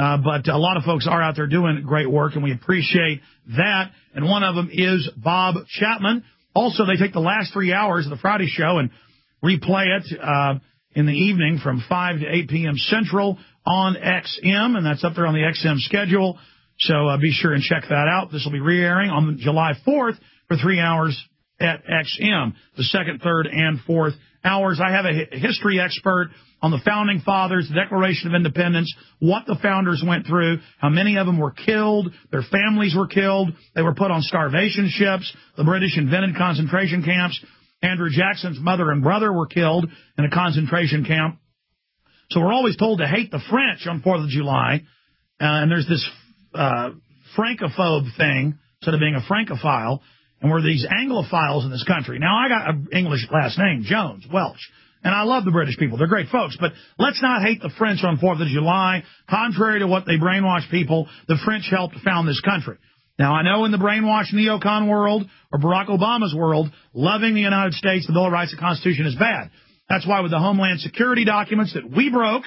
But a lot of folks are out there doing great work, and we appreciate that. And one of them is Bob Chapman. Also, they take the last 3 hours of the Friday show and replay it in the evening from 5 to 8 p.m. Central on XM, and that's up there on the XM schedule. So be sure and check that out. This will be re-airing on July 4th for 3 hours at XM, the second, third, and fourth hours. I have a history expert on the Founding Fathers, the Declaration of Independence, what the founders went through, how many of them were killed, their families were killed, they were put on starvation ships, the British invented concentration camps. Andrew Jackson's mother and brother were killed in a concentration camp. So we're always told to hate the French on 4th of July, and there's this francophobe thing, instead of being a francophile, and we're these Anglophiles in this country. Now, I got an English last name, Jones, Welsh, and I love the British people. They're great folks, but let's not hate the French on 4th of July. Contrary to what they brainwash people, the French helped found this country. Now, I know in the brainwashed neocon world or Barack Obama's world, loving the United States, the Bill of Rights, the Constitution is bad. That's why with the Homeland Security documents that we broke,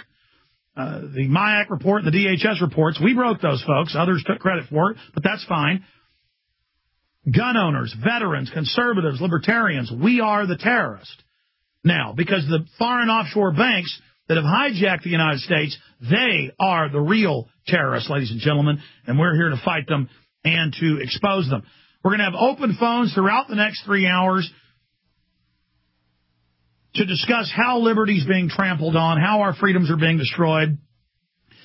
the MIAC report and the DHS reports, we broke those folks. Others took credit for it, but that's fine. Gun owners, veterans, conservatives, libertarians, we are the terrorists. Now, because the foreign offshore banks that have hijacked the United States, they are the real terrorists, ladies and gentlemen, and we're here to fight them and to expose them. We're going to have open phones throughout the next 3 hours to discuss how liberty is being trampled on, how our freedoms are being destroyed,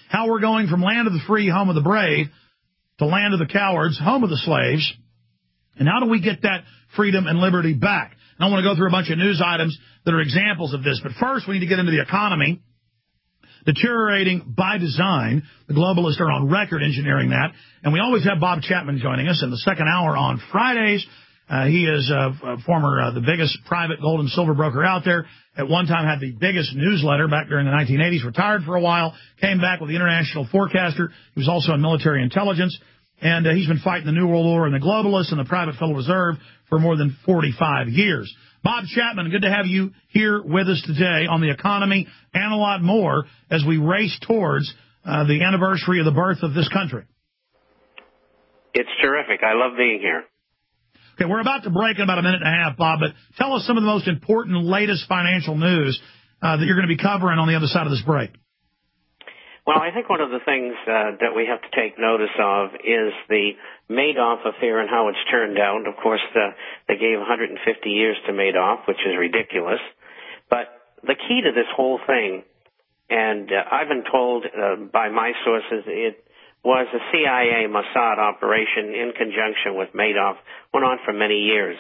how we're going from land of the free, home of the brave, to land of the cowards, home of the slaves, and how do we get that freedom and liberty back? And I want to go through a bunch of news items that are examples of this, but first we need to get into the economy. Deteriorating by design. The globalists are on record engineering that. And we always have Bob Chapman joining us in the second hour on Fridays. He is the biggest private gold and silver broker out there. At one time had the biggest newsletter back during the 1980s, retired for a while, came back with the International Forecaster. He was also in military intelligence. And he's been fighting the New World Order and the globalists and the private Federal Reserve for more than 45 years. Bob Chapman, good to have you here with us today on the economy and a lot more as we race towards the anniversary of the birth of this country. It's terrific. I love being here. Okay, we're about to break in about a minute and a half, Bob, but tell us some of the most important latest financial news that you're going to be covering on the other side of this break. Well, I think one of the things that we have to take notice of is the Madoff affair and how it's turned out. Of course, they gave 150 years to Madoff, which is ridiculous. But the key to this whole thing, and I've been told by my sources, it was a CIA Mossad operation in conjunction with Madoff, went on for many years.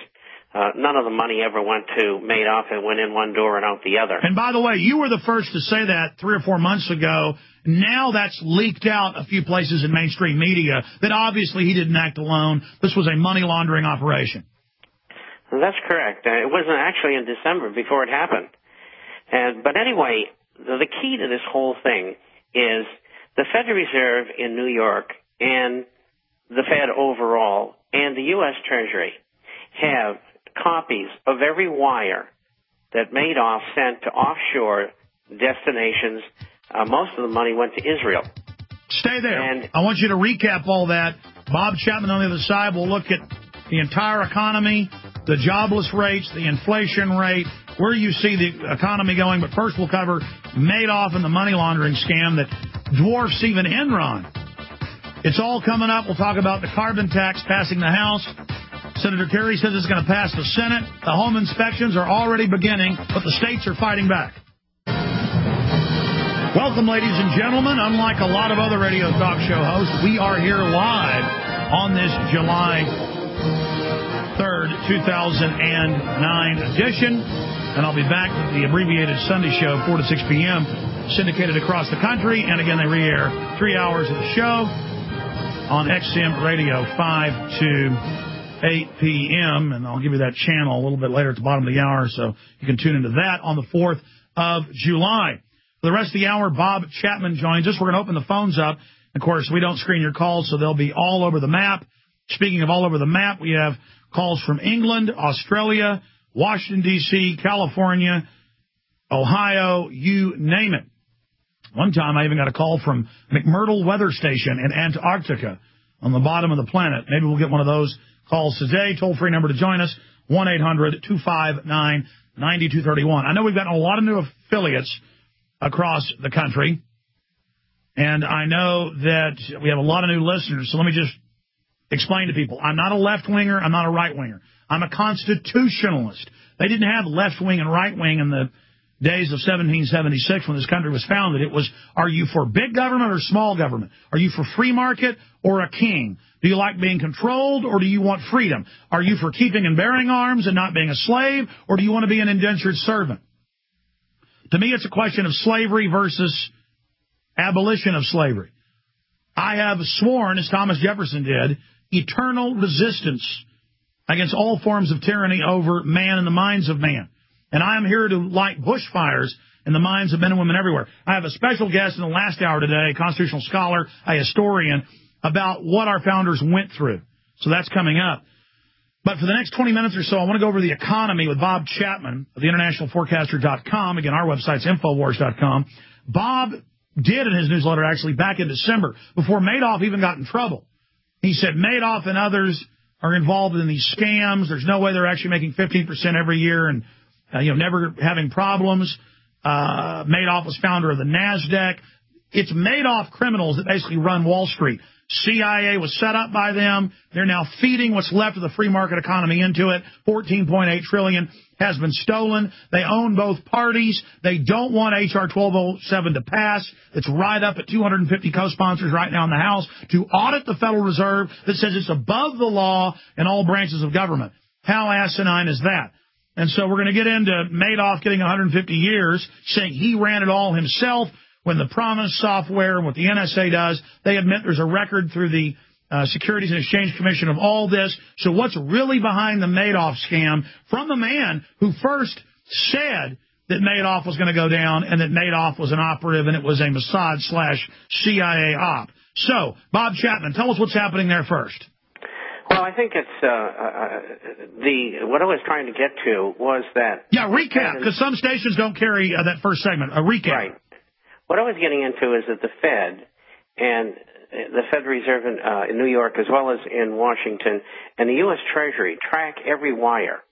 None of the money ever went to Madoff. It went in one door and out the other. And by the way, you were the first to say that 3 or 4 months ago. Now that's leaked out a few places in mainstream media that obviously he didn't act alone. This was a money laundering operation. That's correct. It wasn't actually in December before it happened. But anyway, the key to this whole thing is the Federal Reserve in New York and the Fed overall and the U.S. Treasury have copies of every wire that Madoff sent to offshore destinations. Most of the money went to Israel. Stay there. And I want you to recap all that. Bob Chapman on the other side will look at the entire economy, the jobless rates, the inflation rate, where you see the economy going. But first we'll cover Madoff and the money laundering scam that dwarfs even Enron. It's all coming up. We'll talk about the carbon tax passing the House. Senator Kerry says it's going to pass the Senate. The home inspections are already beginning, but the states are fighting back. Welcome, ladies and gentlemen. Unlike a lot of other radio talk show hosts, we are here live on this July 3rd, 2009 edition. And I'll be back with the abbreviated Sunday show, 4 to 6 p.m., syndicated across the country. And again, they re-air 3 hours of the show on XM Radio, 5 to 8 p.m. And I'll give you that channel a little bit later at the bottom of the hour, so you can tune into that on the 4th of July. For the rest of the hour, Bob Chapman joins us. We're going to open the phones up. Of course, we don't screen your calls, so they'll be all over the map. Speaking of all over the map, we have calls from England, Australia, Washington, D.C., California, Ohio, you name it. One time I even got a call from McMurdo Weather Station in Antarctica on the bottom of the planet. Maybe we'll get one of those calls today. Toll-free number to join us, 1-800-259-9231. I know we've gotten a lot of new affiliates across the country, and I know that we have a lot of new listeners, so let me just explain to people. I'm not a left-winger. I'm not a right-winger. I'm a constitutionalist. They didn't have left-wing and right-wing in the days of 1776 when this country was founded. It was, are you for big government or small government? Are you for free market or a king? Do you like being controlled or do you want freedom? Are you for keeping and bearing arms and not being a slave, or do you want to be an indentured servant? To me, it's a question of slavery versus abolition of slavery. I have sworn, as Thomas Jefferson did, eternal resistance against all forms of tyranny over man and the minds of man. And I am here to light bushfires in the minds of men and women everywhere. I have a special guest in the last hour today, a constitutional scholar, a historian, about what our founders went through. So that's coming up. But for the next 20 minutes or so, I want to go over the economy with Bob Chapman of the internationalforecaster.com. Again, our website's Infowars.com. Bob did in his newsletter, actually, back in December, before Madoff even got in trouble. He said Madoff and others are involved in these scams. There's no way they're actually making 15% every year and never having problems. Madoff was founder of the NASDAQ. It's Madoff criminals that basically run Wall Street. CIA was set up by them. They're now feeding what's left of the free market economy into it. $14.8 trillion has been stolen. They own both parties. They don't want H.R. 1207 to pass. It's right up at 250 co-sponsors right now in the House to audit the Federal Reserve that says it's above the law in all branches of government. How asinine is that? And so we're going to get into Madoff getting 150 years, saying he ran it all himself, when the Promise software and what the NSA does, they admit there's a record through the Securities and Exchange Commission of all this. So what's really behind the Madoff scam from the man who first said that Madoff was going to go down and that Madoff was an operative and it was a Mossad/CIA op. So, Bob Chapman, tell us what's happening there first. Well, I think it's what I was trying to get to was that... Yeah, recap, because some stations don't carry that first segment. A recap. Right. What I was getting into is that the Fed and the Federal Reserve in New York, as well as in Washington, and the U.S. Treasury track every wire.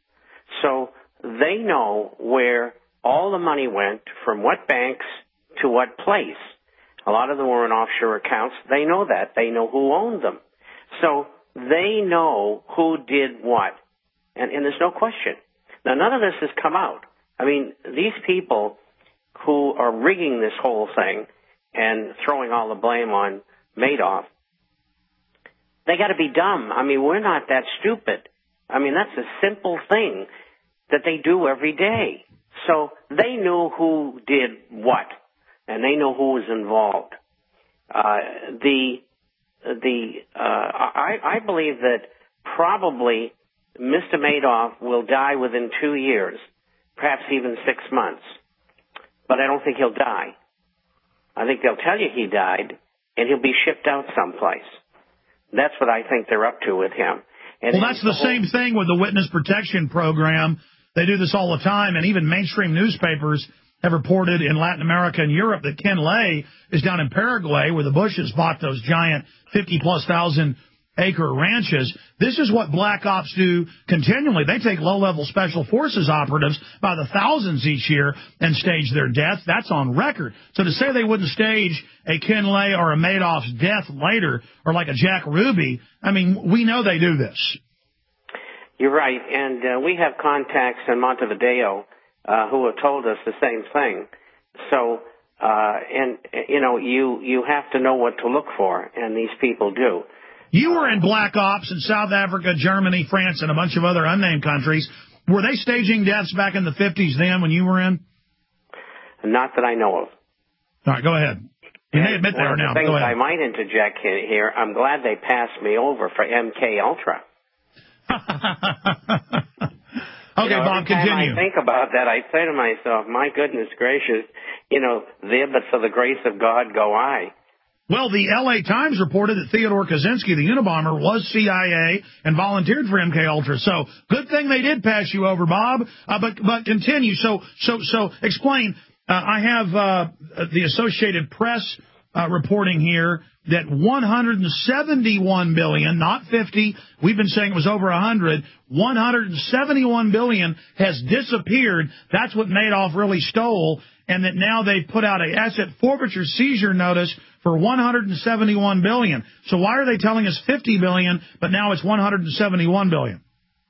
So they know where all the money went, from what banks to what place. A lot of them were in offshore accounts. They know that. They know who owned them. So they know who did what. And there's no question. Now, none of this has come out. I mean, these people who are rigging this whole thing and throwing all the blame on Madoff, they got to be dumb. I mean, we're not that stupid. I mean, that's a simple thing that they do every day. So they knew who did what, and they know who was involved. I believe that probably Mr. Madoff will die within 2 years, perhaps even 6 months. But I don't think he'll die. I think they'll tell you he died, and he'll be shipped out someplace. That's what I think they're up to with him. And well, that's the same thing with the Witness Protection Program. They do this all the time, and even mainstream newspapers have reported in Latin America and Europe that Ken Lay is down in Paraguay where the Bushes bought those giant 50,000-plus-acre ranches. This is what black ops do continually. They take low-level special forces operatives by the thousands each year and stage their death. That's on record. So to say they wouldn't stage a Ken Lay or a Madoff's death later, or like a Jack Ruby, I mean, we know they do this. You're right, and we have contacts in Montevideo who have told us the same thing. So, you have to know what to look for, and these people do. You were in black ops in South Africa, Germany, France, and a bunch of other unnamed countries. Were they staging deaths back in the 50s then when you were in? Not that I know of. All right, go ahead. You may admit they are now. Go ahead. I might interject here. I'm glad they passed me over for MK Ultra. Okay, Bob, continue. Every time I think about that, I say to myself, my goodness gracious, there but for the grace of God go I. Well, the L.A. Times reported that Theodore Kaczynski, the Unabomber, was CIA and volunteered for MK-Ultra. So good thing they did pass you over, Bob. But continue. So explain. I have the Associated Press reporting here that $171 billion, not 50, we've been saying it was over 100, $171 billion has disappeared. That's what Madoff really stole, and that now they've put out an asset forfeiture seizure notice for $171 billion. So why are they telling us $50 billion, but now it's $171 billion?